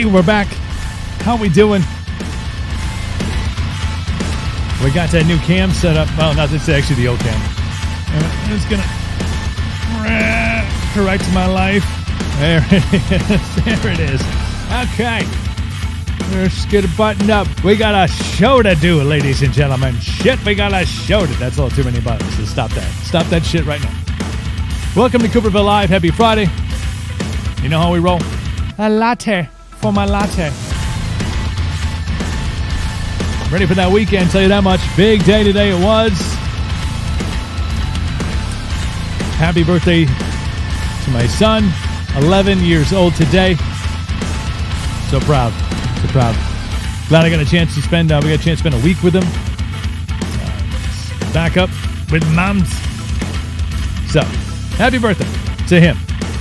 Hey, we're back. How we doing? We got that new cam set up. Well, not this is actually the old cam. And I'm just gonna correct my life. There it is. There it is. Okay. Let's get it buttoned up. We got a show to do, ladies and gentlemen. Shit, we got a show to do. That's a little too many buttons, so stop that. Stop that shit right now. Welcome to Cooperville Live. Happy Friday. You know how we roll? A latte for my latte. Ready for that weekend, tell you that much. Big day today it was. Happy birthday to my son. 11 years old today. So proud. So proud. Glad I got a chance to spend, we got a chance to spend a week with him. Back up with moms. So, happy birthday to him.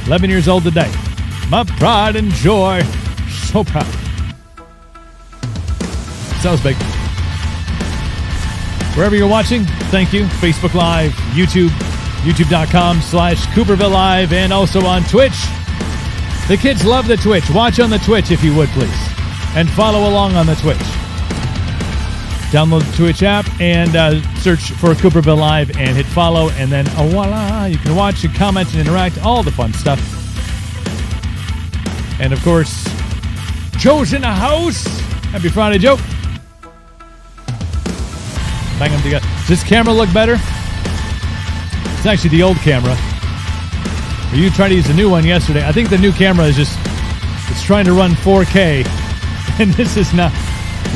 11 years old today. My pride and joy. So proud. Sounds big. Wherever you're watching, thank you. Facebook Live, YouTube, youtube.com/Cooperville Live, and also on Twitch. The kids love the Twitch. Watch on the Twitch if you would, please. And follow along on the Twitch. Download the Twitch app and search for Cooperville Live and hit follow. And then, voila, you can watch and comment and interact. All the fun stuff. And, of course, Joe's in the house. Happy Friday, Joe. Bang them together. Does this camera look better? It's actually the old camera. You tried to use the new one yesterday. I think the new camera is it's trying to run 4K. And this is not,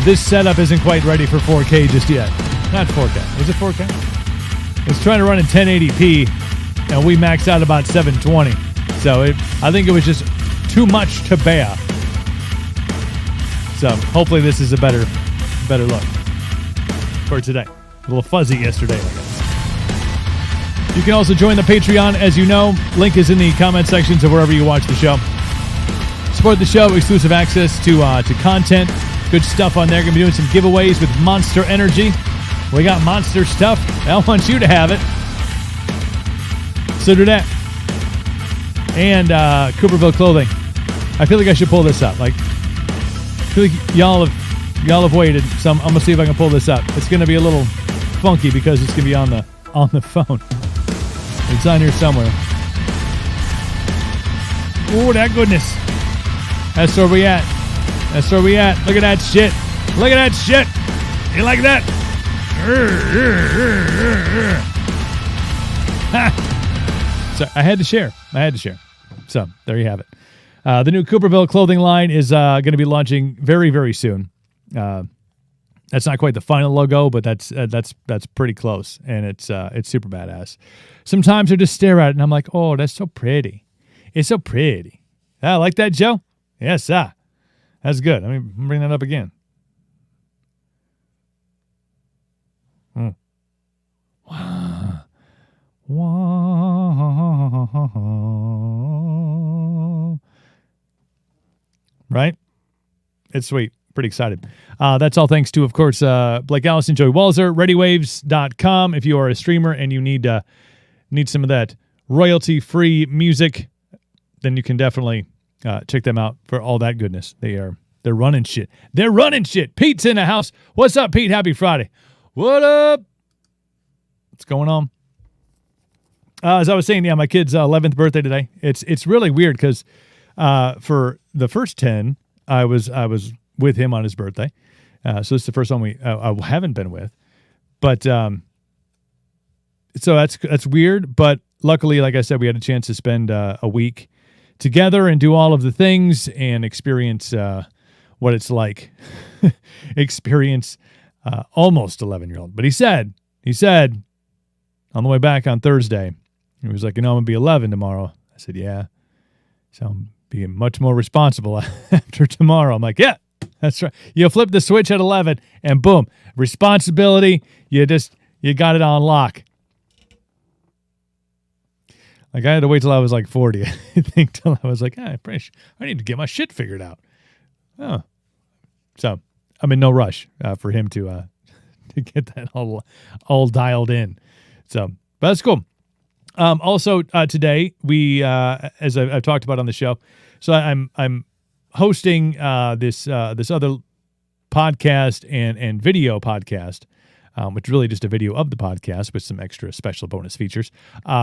this setup isn't quite ready for 4K just yet. Not 4K. Is it 4K? It's trying to run in 1080p, and we maxed out about 720. So I think it was just too much to bear. So hopefully this is a better look for today. A little fuzzy yesterday, I guess. You can also join the Patreon, as you know. Link is in the comment sections of wherever you watch the show. Support the show, exclusive access to content. Good stuff on there. Going to be doing some giveaways with Monster Energy. We got Monster stuff. I want you to have it. So do that. And Cooperville Clothing. I feel like I should pull this up. Like, I feel like y'all have waited. So I'm going to see if I can pull this up. It's going to be a little funky because it's going to be on the phone. It's on here somewhere. Oh, that goodness. That's where we at. That's where we at. Look at that shit. Look at that shit. You like that? So I had to share. So there you have it. The new Cooperville clothing line is going to be launching very, very soon. That's not quite the final logo, but that's pretty close, and it's super badass. Sometimes I just stare at it, and I'm like, oh, that's so pretty. It's so pretty. I like that, Joe? Yes, sir. That's good. Let me bring that up again. Wow. Right? It's sweet. Pretty excited. That's all thanks to, of course, Blake Allison, Joey Walzer, ReadyWaves.com. If you are a streamer and you need some of that royalty-free music, then you can definitely check them out for all that goodness. They're running shit. They're running shit. Pete's in the house. What's up, Pete? Happy Friday. What up? What's going on? As I was saying, yeah, my kid's 11th birthday today. It's really weird because for the first 10, I was with him on his birthday. So this is the first one I haven't been with. But so that's weird. But luckily, like I said, we had a chance to spend a week together and do all of the things and experience what it's like. Experience almost 11-year-old. But he said on the way back on Thursday, he was like, I'm going to be 11 tomorrow. I said, yeah. So I'm being much more responsible after tomorrow. I'm like, yeah. That's right. You flip the switch at 11 and boom, responsibility. You got it on lock. Like I had to wait till I was like 40, I think, till I was like, I need to get my shit figured out. Oh, so I'm in no rush for him to get that all dialed in. So, but that's cool. Also today we, as I've talked about on the show, so I'm hosting this other podcast and video podcast, which is really just a video of the podcast with some extra special bonus features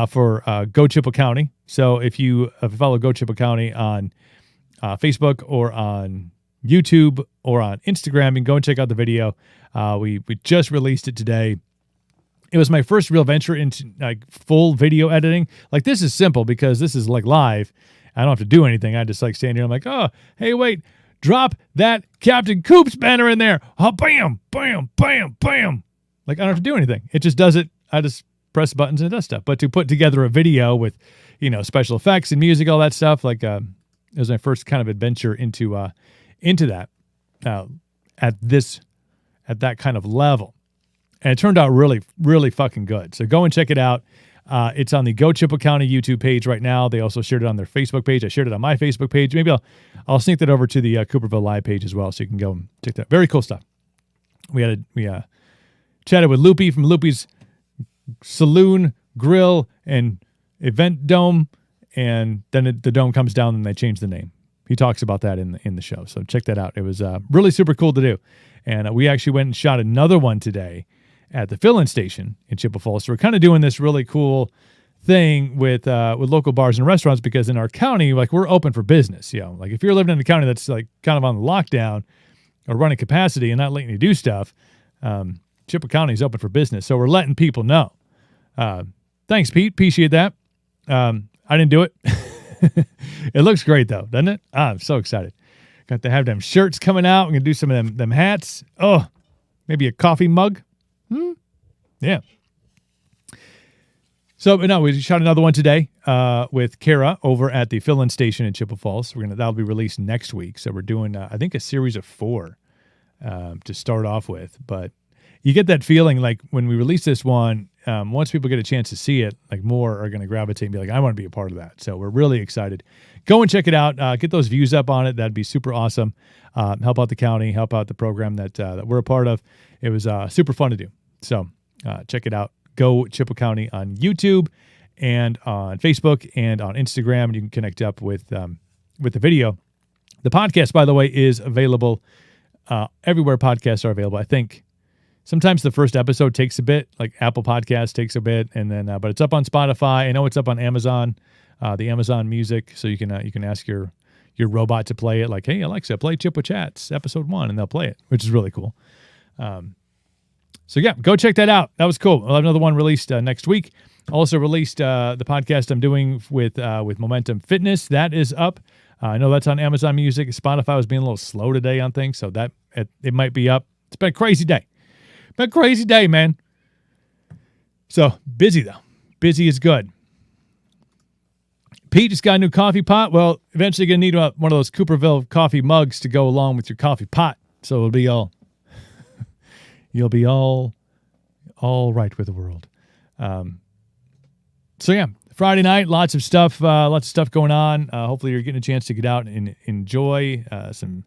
for Go Chippewa County. So if you follow Go Chippewa County on Facebook or on YouTube or on Instagram, you can go and check out the video. We just released it today. It was my first real venture into like full video editing. Like, this is simple because this is like live. I don't have to do anything. I just like stand here. I'm like, oh, hey, wait, drop that Captain Coops banner in there. Oh, bam, bam, bam, bam. Like, I don't have to do anything. It just does it. I just press buttons and it does stuff. But to put together a video with, special effects and music, all that stuff, like it was my first kind of adventure into that at that kind of level. And it turned out really, really fucking good. So go and check it out. It's on the Go Chippewa County YouTube page right now. They also shared it on their Facebook page. I shared it on my Facebook page. Maybe I'll sneak that over to the Cooperville Live page as well, so you can go and check that. Very cool stuff. We chatted with Loopy from Loopy's Saloon, Grill, and Event Dome, and then the dome comes down and they change the name. He talks about that in the show, so check that out. It was really super cool to do. And we actually went and shot another one today at the fill-in station in Chippewa Falls. So we're kind of doing this really cool thing with local bars and restaurants, because in our county, like, we're open for business. Like, if you're living in a county that's like kind of on lockdown or running capacity and not letting you do stuff, Chippewa County is open for business. So we're letting people know. Thanks, Pete. Appreciate that. I didn't do it. It looks great though, doesn't it? I'm so excited. Got to have them shirts coming out. We're gonna do some of them hats. Oh, maybe a coffee mug. Yeah. So, no, we shot another one today with Kara over at the fill-in station in Chippewa Falls. That'll be released next week. So we're doing, I think, a series of 4 to start off with. But you get that feeling like when we release this one, once people get a chance to see it, like, more are going to gravitate and be like, I want to be a part of that. So we're really excited. Go and check it out. Get those views up on it. That'd be super awesome. Help out the county, help out the program that we're a part of. It was super fun to do. So check it out. Go Chippewa County on YouTube and on Facebook and on Instagram. And you can connect up with the video. The podcast, by the way, is available everywhere podcasts are available. I think sometimes the first episode takes a bit, like Apple Podcasts takes a bit, and then but it's up on Spotify. I know it's up on Amazon, the Amazon Music, so you can ask your robot to play it. Like, hey, Alexa, play Chippewa Chats episode 1, and they'll play it, which is really cool. So yeah, go check that out. That was cool. I'll have another one released next week. Also released the podcast I'm doing with Momentum Fitness. That is up. I know that's on Amazon Music. Spotify was being a little slow today on things, so that it might be up. It's been a crazy day. Been a crazy day, man. So busy though. Busy is good. Pete just got a new coffee pot. Well, eventually going to need one of those Cooperville coffee mugs to go along with your coffee pot. So it'll be you'll be all right with the world. So yeah, Friday night, lots of stuff going on. Hopefully you're getting a chance to get out and enjoy some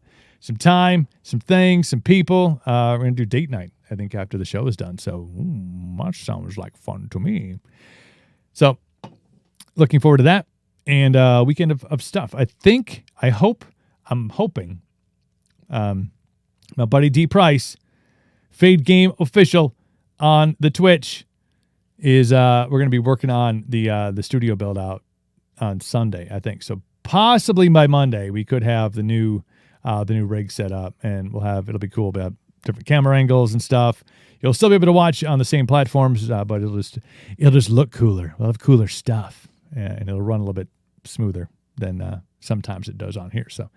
time, some things, some people. We're going to do date night, I think, after the show is done. So that sounds like fun to me. So looking forward to that. And weekend of stuff. I'm hoping my buddy D Price, Fade Game Official on the Twitch, is we're going to be working on the studio build out on Sunday, I think. So possibly by Monday we could have the new rig set up, and it'll be cool. We'll have different camera angles and stuff. You'll still be able to watch on the same platforms, but it'll just look cooler. We'll have cooler stuff, and it'll run a little bit smoother than sometimes it does on here. So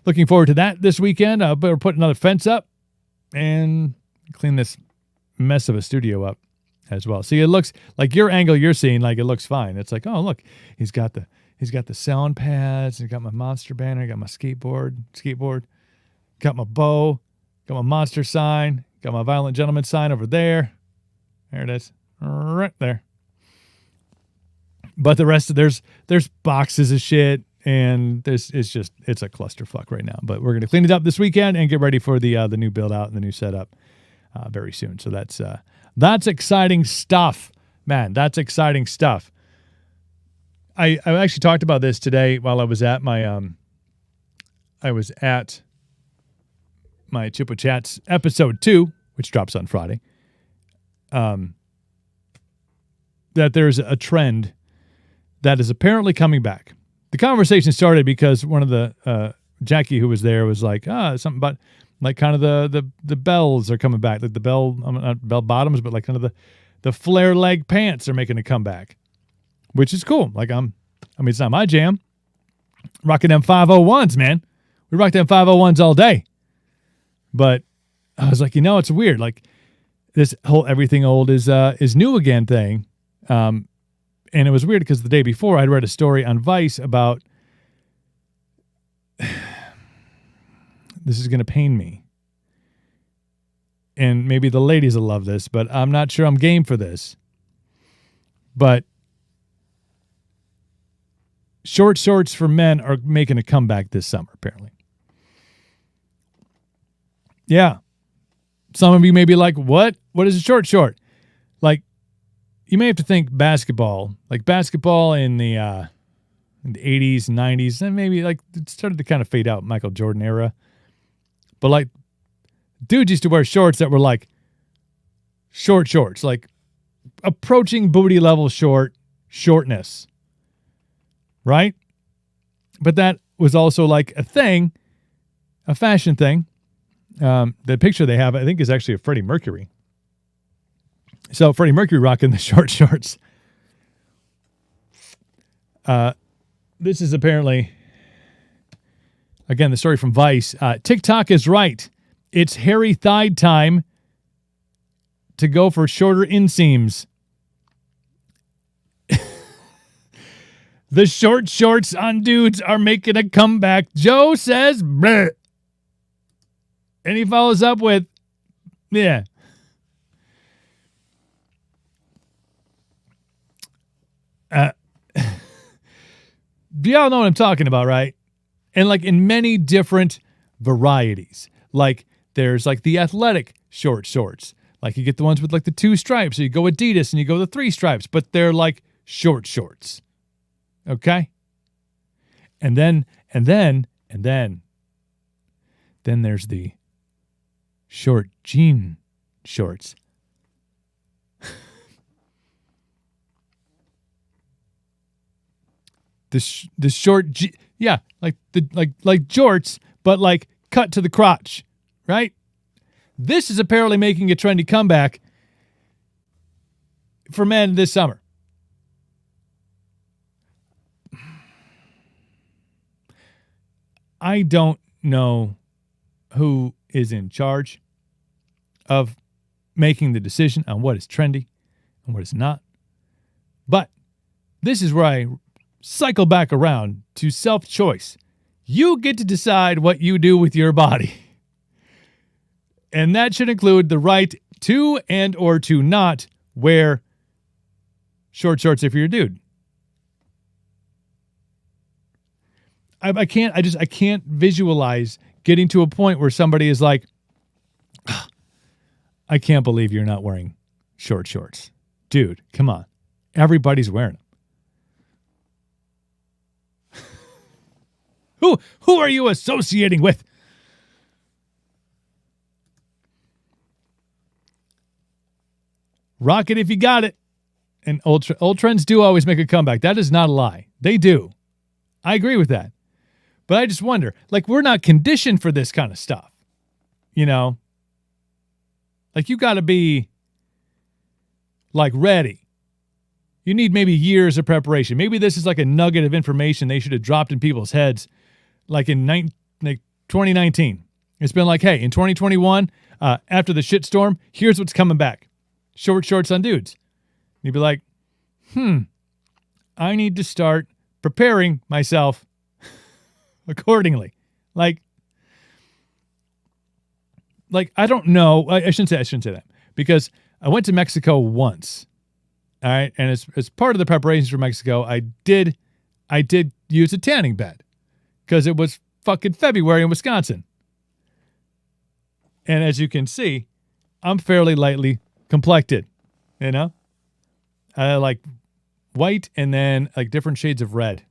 looking forward to that this weekend. We're putting another fence up and clean this mess of a studio up as well. See, it looks like your angle you're seeing, like, it looks fine. It's like, oh, look, he's got the sound pads, and got my monster banner, got my skateboard, got my bow, got my monster sign, got my violent gentleman sign over there. There it is, right there. But the rest of there's boxes of shit, and it's a clusterfuck right now. But we're gonna clean it up this weekend and get ready for the new build out and the new setup very soon. So that's exciting stuff, man. That's exciting stuff. I actually talked about this today while I was at my I was at my Chupa Chats episode 2, which drops on Friday, that there's a trend that is apparently coming back. The conversation started because one of the Jackie who was there was like, something about like kind of the bells are coming back, like the not bell bottoms, but like kind of the flare leg pants are making a comeback, which is cool. Like it's not my jam. Rocking them 501s, man. We rock them 501s all day. But I was like, it's weird. Like this whole everything old is new again thing. And it was weird because the day before I'd read a story on Vice about this is going to pain me. And maybe the ladies will love this, but I'm not sure I'm game for this. But short shorts for men are making a comeback this summer, apparently. Yeah. Some of you may be like, what? What is a short short? Like, you may have to think basketball. Like basketball in the 80s, 90s, and maybe like it started to kind of fade out, Michael Jordan era. But like, dudes used to wear shorts that were like short shorts, like approaching booty level shortness. Right? But that was also like a thing, a fashion thing. The picture they have, I think, is actually of Freddie Mercury. So Freddie Mercury rocking the short shorts. This is apparently, again, the story from Vice. TikTok is right. It's hairy thigh time to go for shorter inseams. The short shorts on dudes are making a comeback. Joe says, bleh. And he follows up with, yeah. Y'all know what I'm talking about, right? And like in many different varieties. Like there's like the athletic short shorts. Like you get the ones with like the 2 stripes. So you go Adidas and you go the 3 stripes. But they're like short shorts. Okay? And then there's the short jean shorts. the short like jorts, but like cut to the crotch, right? This is apparently making a trendy comeback for men this summer. I don't know who is in charge of making the decision on what is trendy and what is not. But this is where I cycle back around to self-choice. You get to decide what you do with your body. And that should include the right to and or to not wear short shorts if you're a dude. I can't visualize getting to a point where somebody is like, I can't believe you're not wearing short shorts. Dude, come on. Everybody's wearing them. Who are you associating with? Rock it if you got it. And old trends do always make a comeback. That is not a lie. They do. I agree with that. But I just wonder, like, we're not conditioned for this kind of stuff. You know? Like, you got to be, like, ready. You need maybe years of preparation. Maybe this is like a nugget of information they should have dropped in people's heads, like in 2019. It's been like, hey, in 2021, after the shitstorm, here's what's coming back. Short shorts on dudes. And you'd be like, I need to start preparing myself accordingly. Like I don't know. I shouldn't say that because I went to Mexico once. All right. And as part of the preparations for Mexico, I did use a tanning bed because it was fucking February in Wisconsin. And as you can see, I'm fairly lightly complected, like white and then like different shades of red.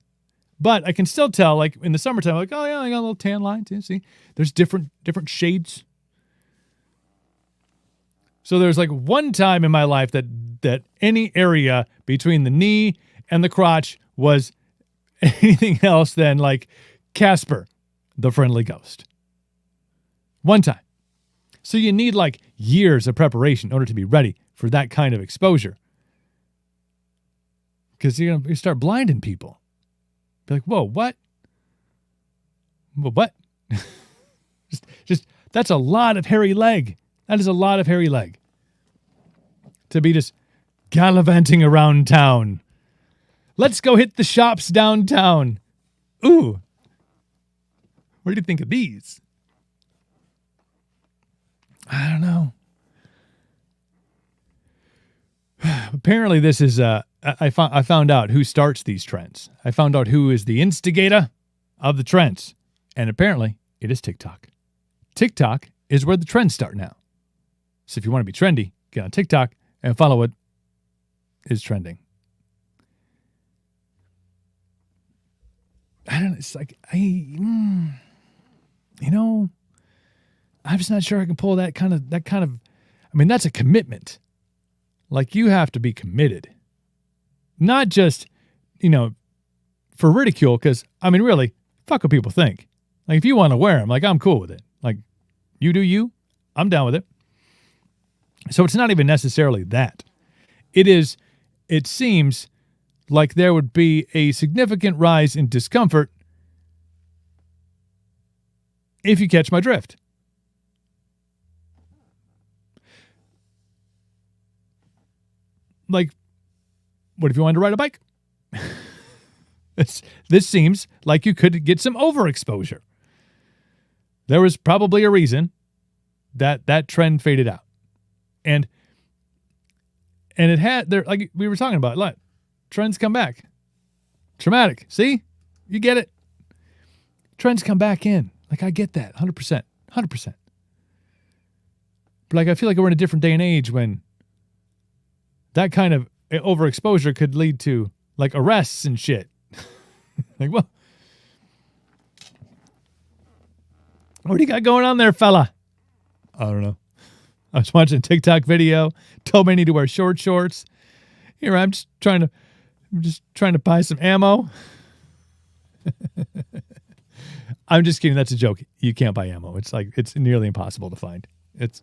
But I can still tell, like in the summertime, like, oh yeah, I got a little tan lines. You see, there's different shades. So there's like one time in my life that any area between the knee and the crotch was anything else than like Casper, the friendly ghost. One time. So you need like years of preparation in order to be ready for that kind of exposure. Because you start blinding people. Be like, whoa, what? What? just that's a lot of hairy leg. That is a lot of hairy leg. To be just gallivanting around town. Let's go hit the shops downtown. Ooh. What do you think of these? I don't know. Apparently this is I found out who starts these trends. I found out who is the instigator of the trends. And apparently it is TikTok. TikTok is where the trends start now. So if you want to be trendy, get on TikTok and follow what is trending. I don't know. It's like, I'm just not sure I can pull that kind of, I mean, that's a commitment. Like you have to be committed. Not just, for ridicule, because, I mean, really, fuck what people think. Like, if you want to wear them, like, I'm cool with it. Like, you do you, I'm down with it. So it's not even necessarily that. It seems like there would be a significant rise in discomfort if you catch my drift. Like, what if you wanted to ride a bike? This seems like you could get some overexposure. There was probably a reason that trend faded out. And it had, there, like we were talking about, like, trends come back. Traumatic. See? You get it. Trends come back in. Like, I get that. 100%. 100%. But, like, I feel like we're in a different day and age when that kind of overexposure could lead to, like, arrests and shit. Like, well, what do you got going on there, fella? I don't know. I was watching a TikTok video, told me I need to wear shorts. Here, I'm just trying to buy some ammo. I'm just kidding. That's a joke. You can't buy ammo. It's nearly impossible to find. It's,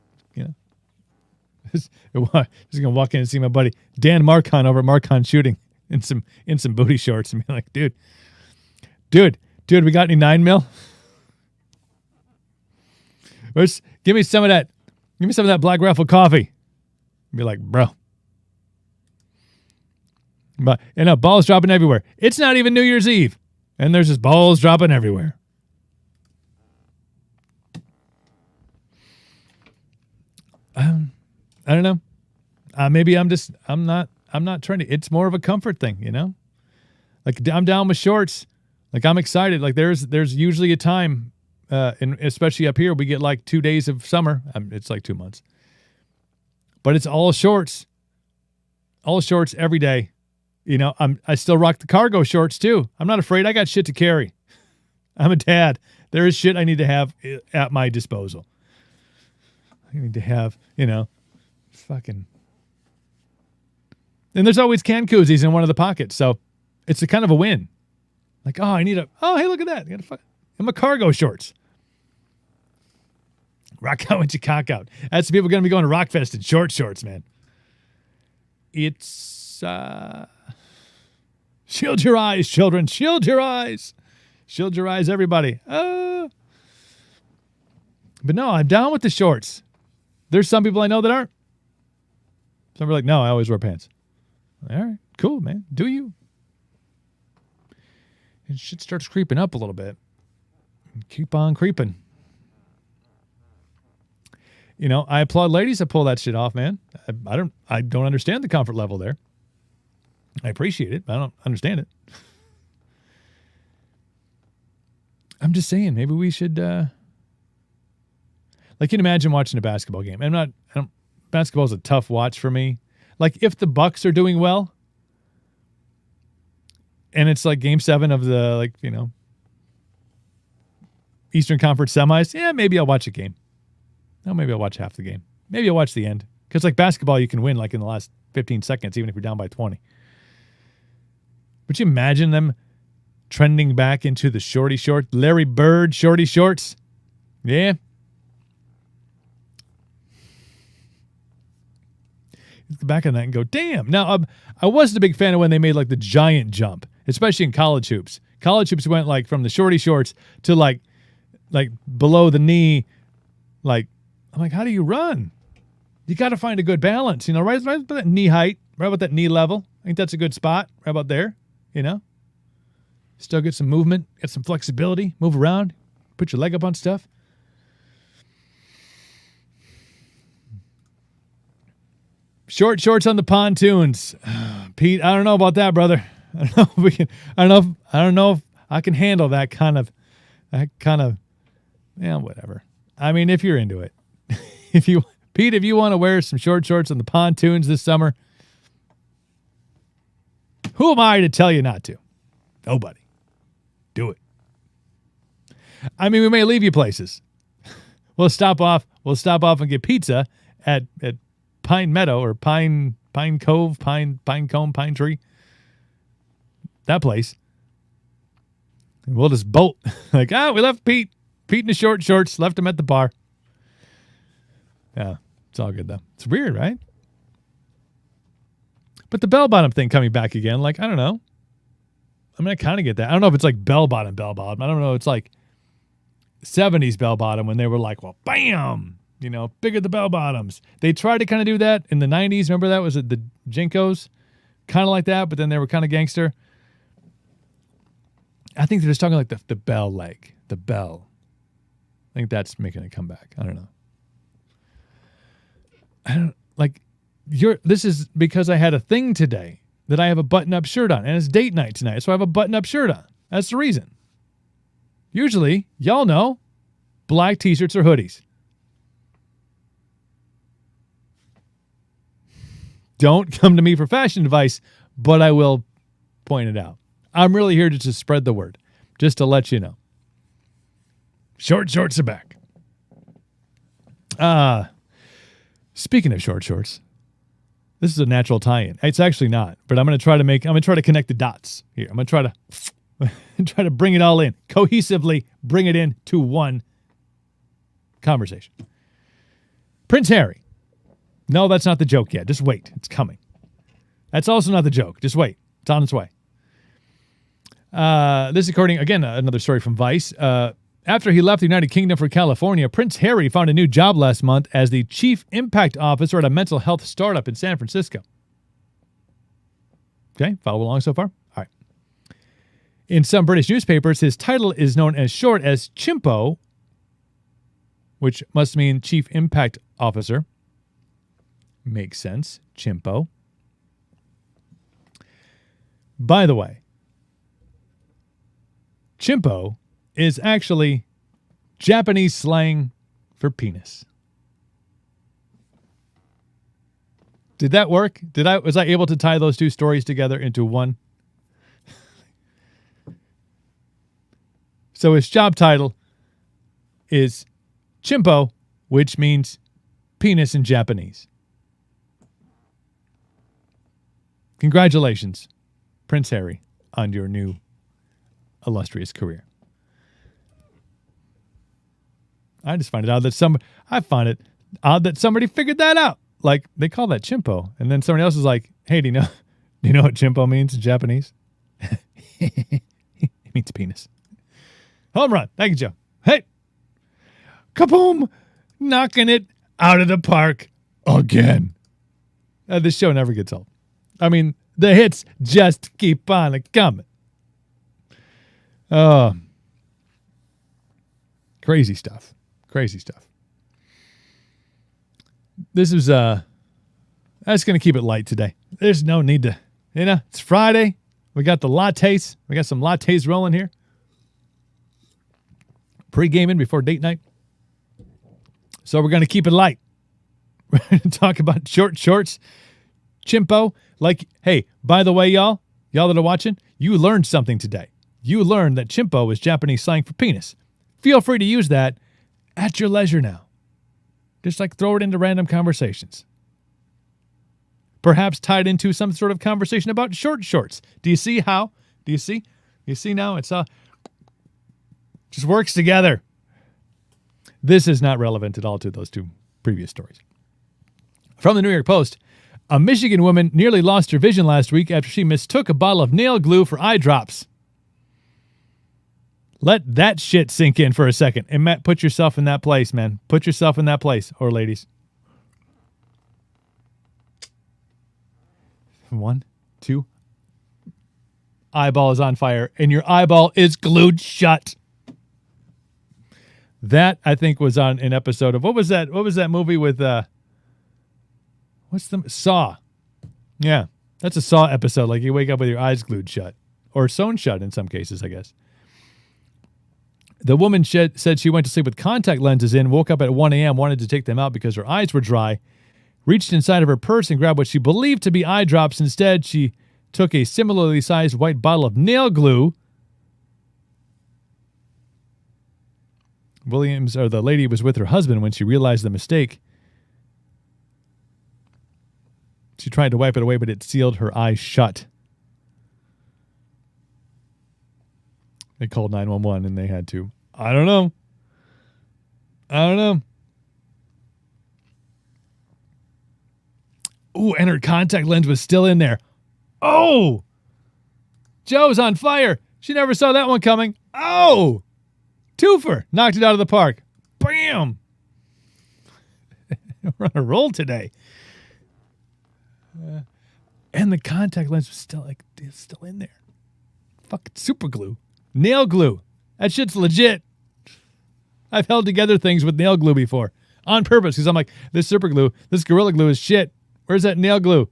just gonna walk in and see my buddy Dan Marcon over at Marcon Shooting in some booty shorts and be like, dude, we got any 9mm? Give me some of that. Give me some of that Black Rifle coffee. Be like, bro. But balls dropping everywhere. It's not even New Year's Eve, and there's just balls dropping everywhere. I don't know. Maybe I'm not trendy. It's more of a comfort thing, Like, I'm down with shorts. Like, I'm excited. Like, there's usually a time, and especially up here, we get like 2 days of summer. It's like 2 months. But it's all shorts. All shorts every day. I still rock the cargo shorts too. I'm not afraid. I got shit to carry. I'm a dad. There is shit I need to have at my disposal. I need to have, fucking. And there's always can koozies in one of the pockets. So it's a kind of a win. Like, hey, look at that. I'm a cargo shorts. Rock out with your cock out. That's the people going to be going to Rockfest in shorts, man. It's, shield your eyes, children. Shield your eyes. Shield your eyes, everybody. But no, I'm down with the shorts. There's some people I know that aren't. Some are like, no, I always wear pants. All right, cool, man. Do you? And shit starts creeping up a little bit. Keep on creeping. I applaud ladies that pull that shit off, man. I don't understand the comfort level there. I appreciate it, but I don't understand it. I'm just saying, maybe we should, like, you can imagine watching a basketball game. Basketball's a tough watch for me. Like, if the Bucks are doing well, and it's like game 7 of the, Eastern Conference semis. Yeah, maybe I'll watch a game. No, maybe I'll watch half the game. Maybe I'll watch the end. Because like basketball, you can win like in the last 15 seconds, even if you're down by 20. Would you imagine them trending back into the shorty short, Larry Bird shorty shorts? Yeah. Look back on that and go, damn. Now, I wasn't a big fan of when they made like the giant jump, especially in college hoops. College hoops went like from the shorty shorts to like below the knee. Like, I'm like, how do you run? You got to find a good balance, right about that knee height, right about that knee level. I think that's a good spot, right about there, Still get some movement, get some flexibility, move around, put your leg up on stuff. Short shorts on the pontoons. Pete, I don't know about that, brother. I don't know if I can handle that kind of, whatever. I mean, if you're into it. Pete, if you want to wear some short shorts on the pontoons this summer, who am I to tell you not to? Nobody. Do it. I mean, we may leave you places. We'll stop off and get pizza at Pine Meadow or Pine Cove, Pine Cone, Pine Tree. That place. And we'll just bolt. We left Pete. Pete in the short shorts, left him at the bar. Yeah, it's all good though. It's weird, right? But the bell-bottom thing coming back again, I don't know. I mean, I kind of get that. I don't know if it's like bell-bottom. I don't know. It's like 70s bell-bottom when they were like, well, bam, bigger the bell-bottoms. They tried to kind of do that in the 90s. Remember that? Was it the Jinkos? Kind of like that, but then they were kind of gangster. I think they're just talking like the bell leg, the bell. I think that's making a comeback. I don't know. This is because I had a thing today that I have a button-up shirt on, and it's date night tonight, so I have a button-up shirt on. That's the reason. Usually, y'all know, black t-shirts or hoodies. Don't come to me for fashion advice, but I will point it out. I'm really here to just spread the word, just to let you know. Short shorts are back. Speaking of short shorts, this is a natural tie-in. It's actually not, but I'm going to try to connect the dots here. I'm going to try to bring it all in, cohesively bring it in to one conversation. Prince Harry. No, that's not the joke yet. Just wait. It's coming. That's also not the joke. Just wait. It's on its way. This is according, again, another story from Vice. After he left the United Kingdom for California, Prince Harry found a new job last month as the Chief Impact Officer at a mental health startup in San Francisco. Okay, follow along so far? All right. In some British newspapers, his title is known as short as Chimpo, which must mean Chief Impact Officer. Makes sense, Chimpo. By the way, Chimpo is actually Japanese slang for penis. Did that work? Was I able to tie those two stories together into one? So his job title is Chimpo, which means penis in Japanese. Congratulations, Prince Harry, on your new illustrious career. I just find it odd that somebody figured that out. Like, they call that chimpo. And then somebody else is like, hey, do you know what chimpo means in Japanese? It means penis. Home run. Thank you, Joe. Hey. Kaboom. Knocking it out of the park again. This show never gets old. I mean, the hits just keep on coming. Crazy stuff. Crazy stuff. This is, I'm just going to keep it light today. There's no need to, it's Friday. We got the lattes. We got some lattes rolling here. Pre-gaming before date night. So we're going to keep it light. We're going to talk about short shorts, chimpo. Like, hey, by the way, y'all that are watching, You learned something today. You learned that chimpo is Japanese slang for penis. Feel free to use that at your leisure now. Just like throw it into random conversations. Perhaps tied into some sort of conversation about short shorts. Do you see how? Do you see? You see now? It's just works together. This is not relevant at all to those two previous stories. From the New York Post, a Michigan woman nearly lost her vision last week after she mistook a bottle of nail glue for eye drops. Let that shit sink in for a second. And Matt, put yourself in that place, man. Put yourself in that place, or ladies. 1, 2. Eyeball is on fire, and your eyeball is glued shut. That, I think, was on an episode of, what was that movie with, Saw. Yeah, that's a Saw episode, like you wake up with your eyes glued shut, or sewn shut in some cases, I guess. The woman said she went to sleep with contact lenses in, woke up at 1 a.m., wanted to take them out because her eyes were dry, reached inside of her purse and grabbed what she believed to be eye drops. Instead, she took a similarly sized white bottle of nail glue. The lady was with her husband when she realized the mistake. She tried to wipe it away, but it sealed her eyes shut. They called 911 and they had to. I don't know. Ooh, and her contact lens was still in there. Oh! Joe's on fire. She never saw that one coming. Oh! Twofer. Knocked it out of the park. Bam! We're on a roll today. And the contact lens was still in there. Fucking super glue. Nail glue. That shit's legit. I've held together things with nail glue before. On purpose, because I'm like, this super glue, this Gorilla Glue is shit. Where's that nail glue?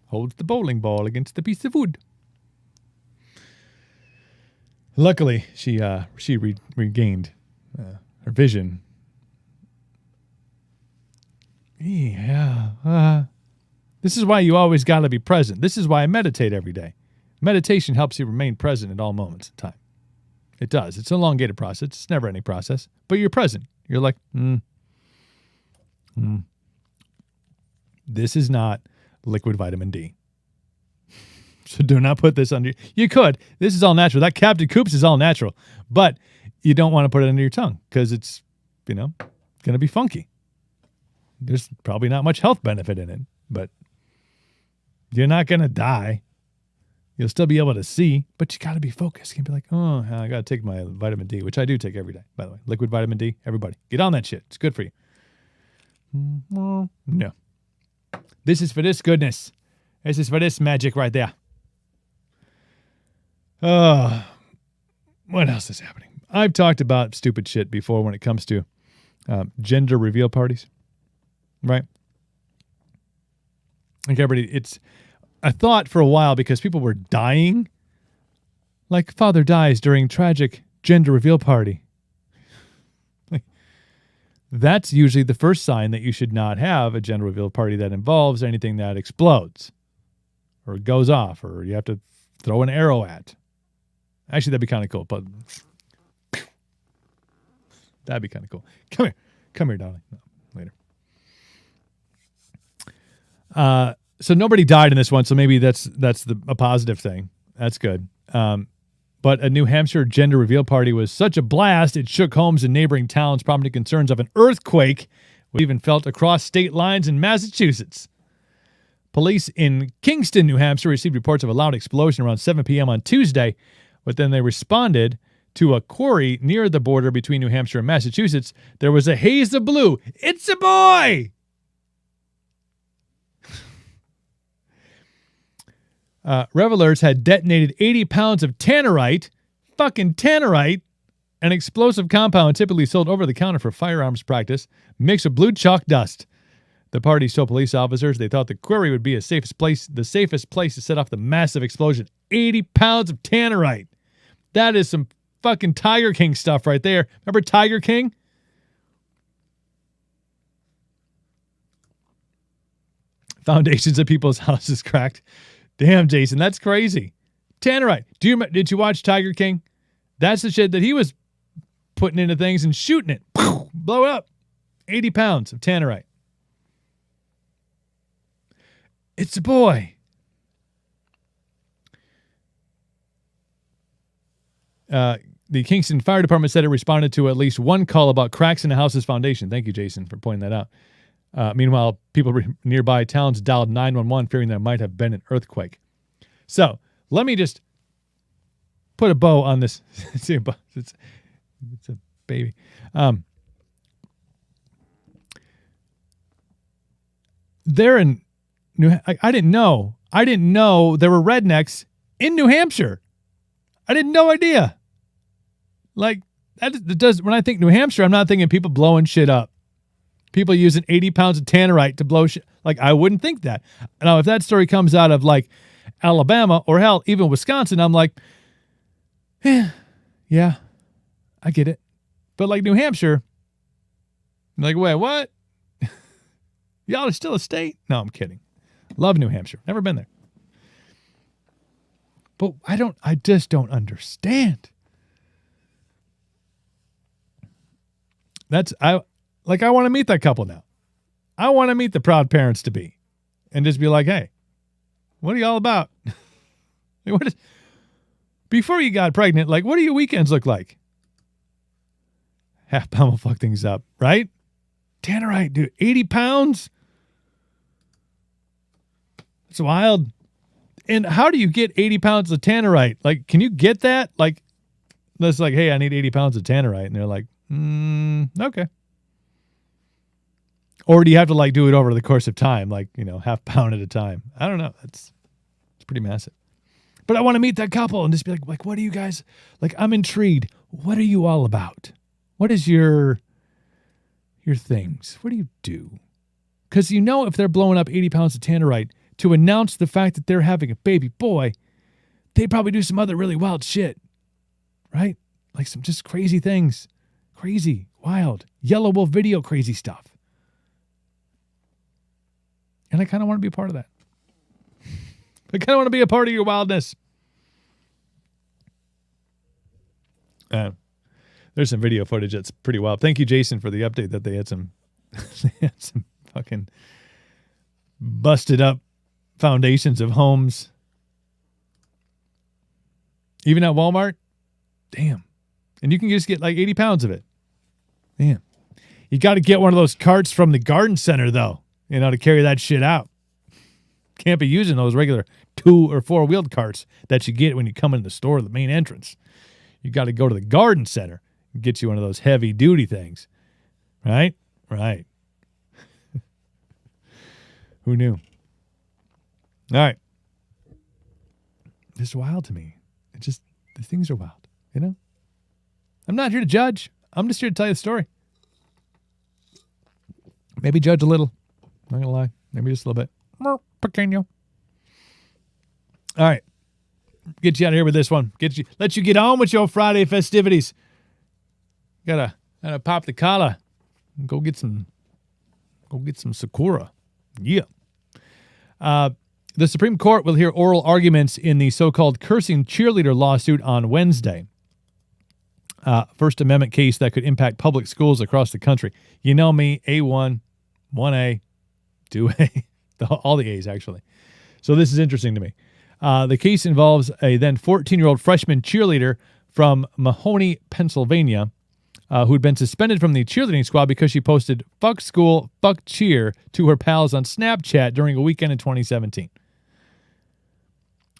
Holds the bowling ball against the piece of wood. Luckily, she regained her vision. Yeah. This is why you always got to be present. This is why I meditate every day. Meditation helps you remain present at all moments of time. It does. It's an elongated process. It's never any process. But you're present. You're like, This is not liquid vitamin D. So do not put this under. You could. This is all natural. That Captain Coops is all natural. But you don't want to put it under your tongue because it's, going to be funky. There's probably not much health benefit in it, but you're not going to die. You'll still be able to see, but you got to be focused. You can be like, oh, I got to take my vitamin D, which I do take every day, by the way. Liquid vitamin D, everybody. Get on that shit. It's good for you. No. This is for this goodness. This is for this magic right there. What else is happening? I've talked about stupid shit before when it comes to gender reveal parties, right? Like I thought for a while because people were dying, like father dies during tragic gender reveal party. That's usually the first sign that you should not have a gender reveal party that involves anything that explodes or goes off or you have to throw an arrow at. Actually, that'd be kind of cool, but that'd be kind of cool. Come here, darling. No, later. So nobody died in this one, so maybe that's a positive thing. That's good. But a New Hampshire gender reveal party was such a blast, it shook homes in neighboring towns, prompting concerns of an earthquake, which even felt across state lines in Massachusetts. Police in Kingston, New Hampshire, received reports of a loud explosion around 7 p.m. on Tuesday, but then they responded to a quarry near the border between New Hampshire and Massachusetts. There was a haze of blue. It's a boy! Revelers had detonated 80 pounds of tannerite, an explosive compound typically sold over the counter for firearms practice, mixed with blue chalk dust. The party told police officers they thought the quarry would be the safest place to set off the massive explosion. 80 pounds of tannerite. That is some fucking Tiger King stuff right there. Remember Tiger King? foundations of people's houses cracked. Damn, Jason, that's crazy. Tannerite. Did you watch Tiger King? That's the shit that he was putting into things and shooting it. Blow it up. 80 pounds of tannerite. It's a boy. The Kingston Fire Department said it responded to at least one call about cracks in the house's foundation. Thank you, Jason, for pointing that out. Meanwhile, people nearby towns dialed 911, fearing there might have been an earthquake. So let me just put a bow on this. It's a baby. They're in I didn't know there were rednecks in New Hampshire. I had no idea. Like, that does, when I think New Hampshire, I'm not thinking people blowing shit up. People using 80 pounds of tannerite to blow shit. Like, I wouldn't think that. Now, if that story comes out of, like, Alabama or, hell, even Wisconsin, I'm like, yeah, I get it. But, like, New Hampshire, I'm like, wait, what? Y'all are still a state? No, I'm kidding. Love New Hampshire. Never been there. But I just don't understand. I want to meet that couple now. I want to meet the proud parents to be and just be like, hey, what are y'all about? Before you got pregnant, like, what do your weekends look like? Half pound will fuck things up, right? Tannerite, dude, 80 pounds? It's wild. And how do you get 80 pounds of tannerite? Like, can you get that? Like, that's like, hey, I need 80 pounds of tannerite. And they're like, okay. Or do you have to, like, do it over the course of time? Like, half pound at a time. I don't know. It's pretty massive. But I want to meet that couple and just be like, what are you guys, like, I'm intrigued. What are you all about? What is your things? What do you do? Because if they're blowing up 80 pounds of tannerite to announce the fact that they're having a baby boy, they probably do some other really wild shit, right? Like some just crazy things. Crazy, wild, Yellow Wolf video crazy stuff. And I kind of want to be a part of that. I kind of want to be a part of your wildness. There's some video footage that's pretty wild. Thank you, Jason, for the update that they had some fucking busted up foundations of homes. Even at Walmart? Damn. And you can just get like 80 pounds of it. Damn. You got to get one of those carts from the garden center, though, to carry that shit out. Can't be using those regular 2 or 4 wheeled carts that you get when you come in the store, the main entrance. You got to go to the garden center and get you one of those heavy duty things. Right? Right. Who knew? All right. It's wild to me. The things are wild, I'm not here to judge. I'm just here to tell you the story. Maybe judge a little. Not gonna lie. Maybe just a little bit. Pequeño. All right. Get you out of here with this one. Let you get on with your Friday festivities. Gotta pop the collar and go get some Sakura. Yeah. The Supreme Court will hear oral arguments in the so-called cursing cheerleader lawsuit on Wednesday. First Amendment case that could impact public schools across the country. You know me, A1, 1A, 2A, all the A's, actually. So this is interesting to me. The case involves a then 14-year-old freshman cheerleader from Mahoney, Pennsylvania, who had been suspended from the cheerleading squad because she posted "fuck school, fuck cheer" to her pals on Snapchat during a weekend in 2017.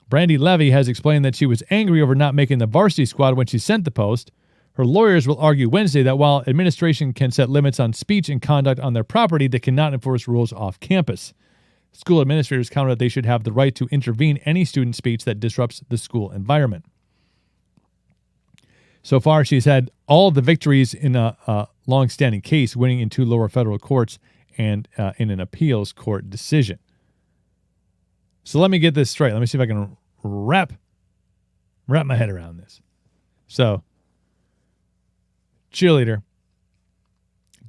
Brandy Levy has explained that she was angry over not making the varsity squad when she sent the post. Her lawyers will argue Wednesday that while administration can set limits on speech and conduct on their property, they cannot enforce rules off campus. School administrators counter that they should have the right to intervene any student speech that disrupts the school environment. So far, she's had all the victories in a long-standing case, winning in 2 lower federal courts and in an appeals court decision. So let me get this straight. Let me see if I can wrap my head around this. So, cheerleader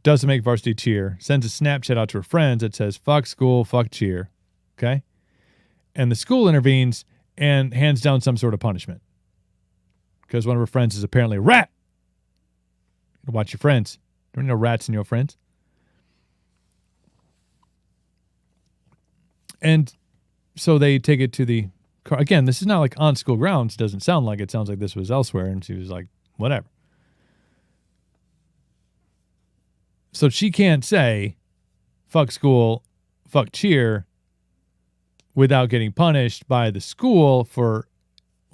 doesn't make varsity cheer, sends a Snapchat out to her friends that says "fuck school, fuck cheer," okay? And the school intervenes and hands down some sort of punishment because one of her friends is apparently a rat. Watch your friends. Don't you know rats in your friends? And so they take it to the car. Again, this is not like on school grounds. Doesn't sound like it. Sounds like this was elsewhere. And she was like, whatever. So she can't say, fuck school, fuck cheer, without getting punished by the school for,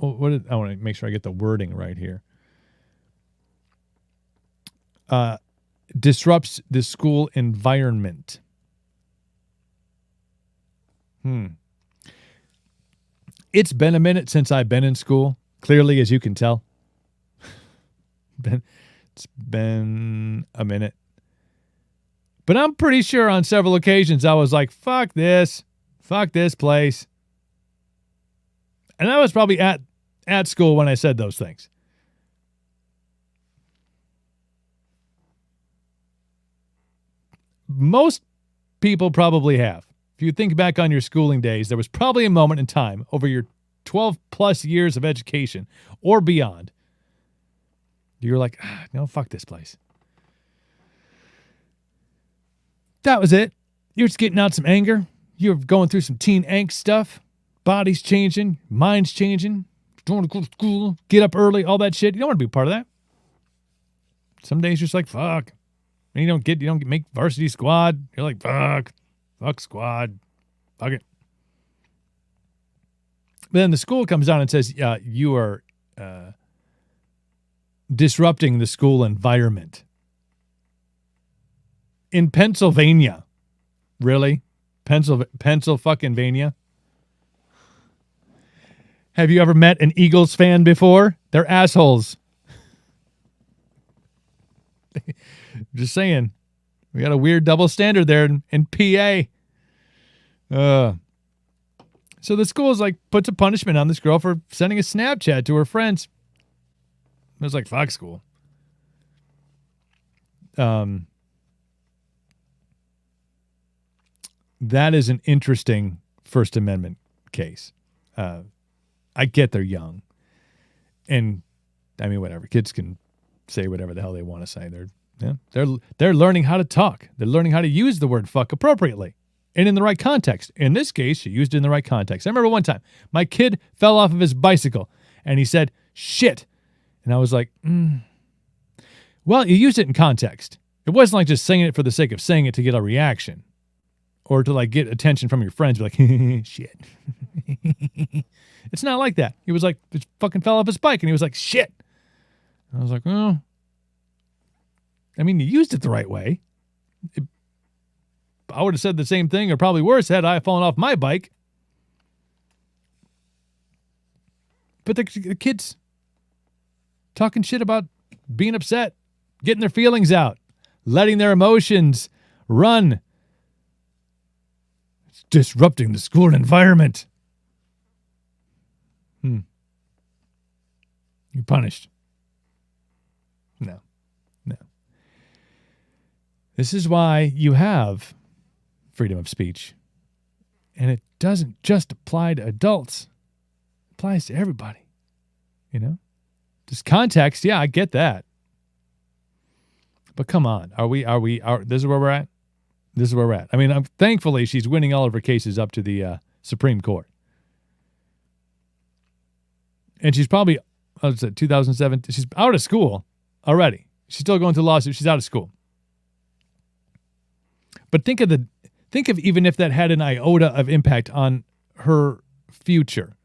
I want to make sure I get the wording right here. Disrupts the school environment. It's been a minute since I've been in school, clearly, as you can tell. It's been a minute. But I'm pretty sure on several occasions I was like, fuck this place. And I was probably at school when I said those things. Most people probably have. If you think back on your schooling days, there was probably a moment in time over your 12 plus years of education or beyond. You were like, no, fuck this place. That was it. You're just getting out some anger. You're going through some teen angst stuff. Body's changing. Mind's changing. Don't want to go to school. Get up early. All that shit. You don't want to be a part of that. Some days you're just like, fuck. And you don't make varsity squad. You're like, fuck squad. Fuck it. But then the school comes down and says, you are disrupting the school environment. In Pennsylvania. Really? Pennsylvania? Have you ever met an Eagles fan before? They're assholes. Just saying. We got a weird double standard there in PA. So the school is like, puts a punishment on this girl for sending a Snapchat to her friends. It was like, fuck school. That is an interesting First Amendment case. I get they're young. And, I mean, whatever. Kids can say whatever the hell they want to say. They're learning how to talk. They're learning how to use the word fuck appropriately and in the right context. In this case, she used it in the right context. I remember one time, my kid fell off of his bicycle, and he said, shit. And I was like, Well, you used it in context. It wasn't like just saying it for the sake of saying it to get a reaction. Or to like get attention from your friends, be like, shit. It's not like that. He was like, just fucking fell off his bike, and he was like, shit. I was like, well, I mean, you used it the right way. I would have said the same thing, or probably worse, had I fallen off my bike. But the kids talking shit about being upset, getting their feelings out, letting their emotions run. Disrupting the school environment. You're punished. No. This is why you have freedom of speech. And it doesn't just apply to adults. It applies to everybody. You know? Just context, yeah, I get that. But come on. This is where we're at? This is where we're at. I mean, thankfully, she's winning all of her cases up to the Supreme Court. And she's probably, 2007, she's out of school already. She's still going through lawsuits. She's out of school. But think of even if that had an iota of impact on her future,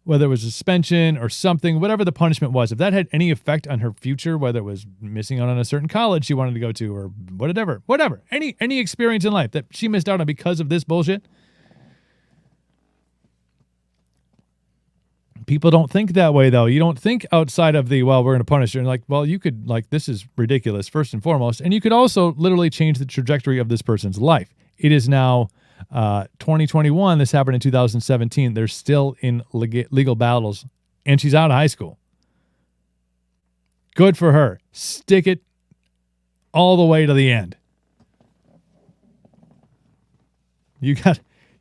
whether it was suspension or something, whatever the punishment was, if that had any effect on her future, whether it was missing out on a certain college she wanted to go to or whatever, any experience in life that she missed out on because of this bullshit. People don't think that way, though. You don't think outside of we're going to punish her. And like, well, you could, this is ridiculous, first and foremost. And you could also literally change the trajectory of this person's life. It is now 2021. This happened in 2017. They're still in legal battles, and she's out of high school. Good for her. Stick it all the way to the end. You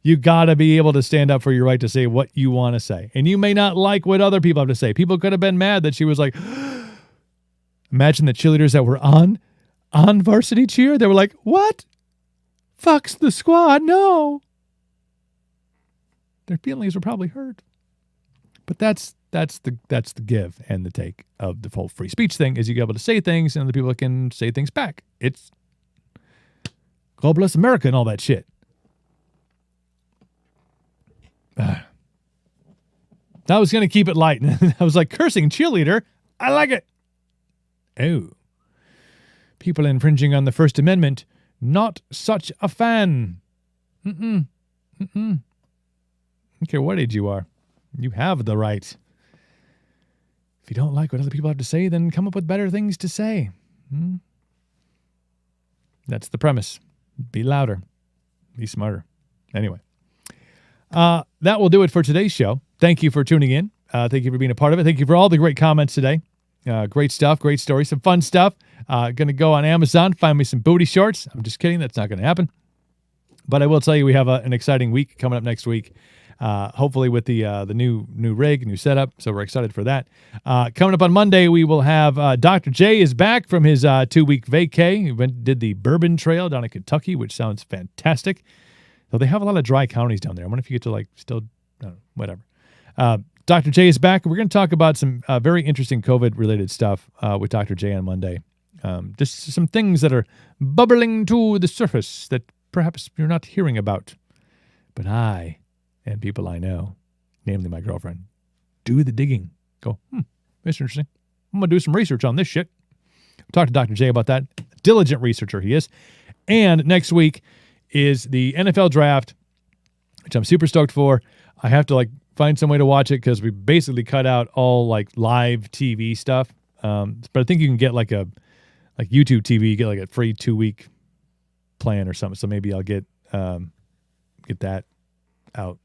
You got to be able to stand up for your right to say what you want to say. And you may not like what other people have to say. People could have been mad that she was like, imagine the cheerleaders that were on varsity cheer. They were like, what? Fucks the squad. No. Their feelings were probably hurt. But that's the give and the take of the whole free speech thing, is you get able to say things and other people can say things back. It's God bless America and all that shit. I was going to keep it light. I was like, cursing cheerleader. I like it. Oh. People infringing on the First Amendment. Not such a fan. I don't care what age you are. You have the right. If you don't like what other people have to say, then come up with better things to say. That's the premise. Be louder. Be smarter. Anyway. That will do it for today's show. Thank you for tuning in. Thank you for being a part of it. Thank you for all the great comments today. Great stuff, great stories, some fun stuff. Going to go on Amazon, find me some booty shorts. I'm just kidding. That's not going to happen. But I will tell you, we have an exciting week coming up next week. Hopefully with the new rig, new setup. So we're excited for that. Coming up on Monday, we will have Dr. J is back from his 2-week vacay. He did the Bourbon Trail down in Kentucky, which sounds fantastic. So they have a lot of dry counties down there. I wonder if you get to still, I don't know, whatever. Dr. J is back. We're going to talk about some very interesting COVID-related stuff with Dr. J on Monday. Just some things that are bubbling to the surface that perhaps you're not hearing about. But I, and people I know, namely my girlfriend, do the digging. Go, that's interesting. I'm going to do some research on this shit. Talk to Dr. J about that. Diligent researcher he is. And next week is the NFL draft, which I'm super stoked for. I have to find some way to watch it because we basically cut out all live TV stuff. But I think you can get a YouTube TV, you get a free 2-week plan or something. So maybe I'll get that out.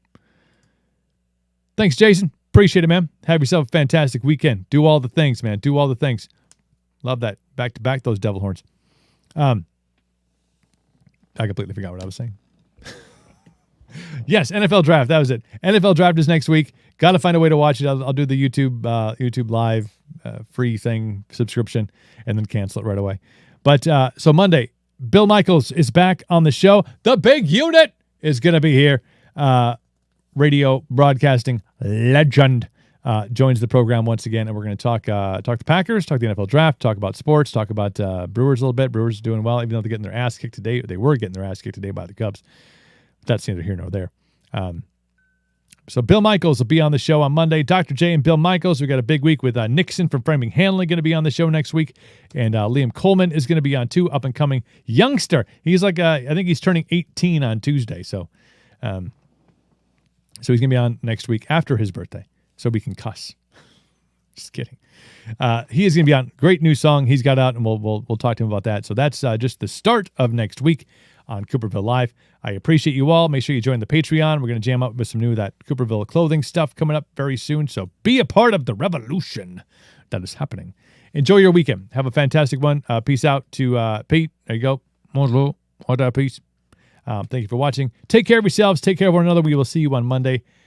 Thanks, Jason. Appreciate it, man. Have yourself a fantastic weekend. Do all the things, man. Do all the things. Love that. Back to back those devil horns. I completely forgot what I was saying. Yes, NFL draft. That was it. NFL draft is next week. Got to find a way to watch it. I'll do the YouTube live free thing subscription and then cancel it right away. But so Monday, Bill Michaels is back on the show. The big unit is going to be here. Radio broadcasting legend joins the program once again, and we're going to talk the Packers, talk the NFL draft, talk about sports, talk about Brewers a little bit. Brewers are doing well, even though they're getting their ass kicked today. They were getting their ass kicked today by the Cubs. But that's neither here nor there. So Bill Michaels will be on the show on Monday. Dr. J and Bill Michaels. We got a big week with Nixon from Framing Hanley going to be on the show next week, and Liam Coleman is going to be on too. Up and coming youngster. He's I think he's turning 18 on Tuesday. So he's going to be on next week after his birthday, so we can cuss. Just kidding. He is going to be on. Great new song he's got out, and we'll talk to him about that. So that's just the start of next week on Cooperville Live. I appreciate you all. Make sure you join the Patreon. We're going to jam up with some new that Cooperville clothing stuff coming up very soon. So be a part of the revolution that is happening. Enjoy your weekend. Have a fantastic one. Peace out to Pete. There you go. Bonjour. Peace. Thank you for watching. Take care of yourselves. Take care of one another. We will see you on Monday.